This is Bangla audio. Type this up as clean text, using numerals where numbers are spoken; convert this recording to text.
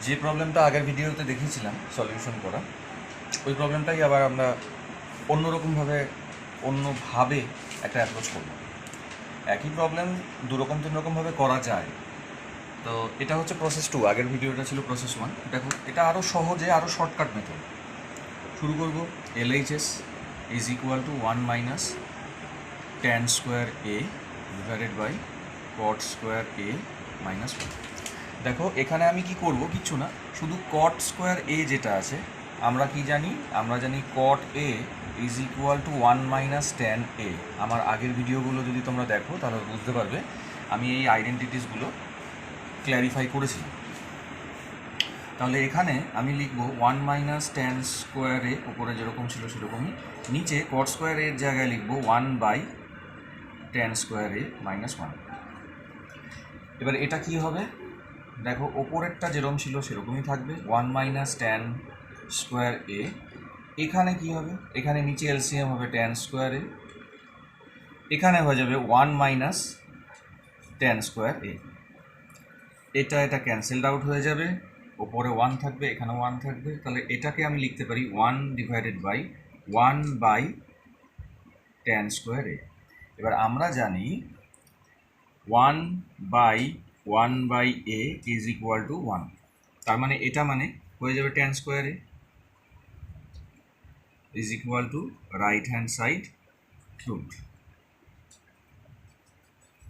যে প্রবলেমটা আগের ভিডিওতে দেখিয়েছিলাম সলিউশন করা, ওই প্রবলেমটাই আবার আমরা অন্যভাবে একটা অ্যাপ্রোচ করব। একই প্রবলেম তিন রকমভাবে করা যায়। তো এটা হচ্ছে প্রসেস 2, আগের ভিডিওটা ছিল প্রসেস 1। দেখো, এটা আরও সহজে, আরও শর্টকাট মেথড। শুরু করব। LHS is equal to 1 minus tan square a divided by cot square a minus 1। দেখো, এখানে আমি কি করব, কিচ্ছু না, শুধু cot স্কোয়ার a যেটা আছে, আমরা জানি cot a is equal to 1 minus tan a। আমার আগের ভিডিওগুলো যদি তোমরা দেখো তাহলে বুঝতে পারবে আমি এই আইডেন্টিটিসগুলো ক্ল্যারিফাই করেছিলাম। তাহলে এখানে আমি লিখব 1 মাইনাস tan স্কোয়ার a, ওপরে যেরকম ছিল সেরকমই, নিচে cot স্কোয়ার এর জায়গায় লিখব 1 by tan square a minus 1। এবার এটা কি হবে, দেখো ওপরেরটা যেরকম ছিল সেরকমই থাকবে, 1 মাইনাস tan স্কোয়ার a। এখানে কি হবে, এখানে নিচে এলসিএম হবে tan স্কোয়ার a, এখানে হয়ে যাবে 1 মাইনাস tan স্কোয়ার a। এটা ক্যান্সেলড আউট হয়ে যাবে, ওপরে 1 থাকবে, এখানে 1 থাকবে। তাহলে এটাকে আমি লিখতে পারি 1 divided by 1 by tan square a। এবার আমরা জানি 1 by 1 by a is equal to 1। তার মানে এটা হয়ে যাবে tan square a is equal to right hand side root.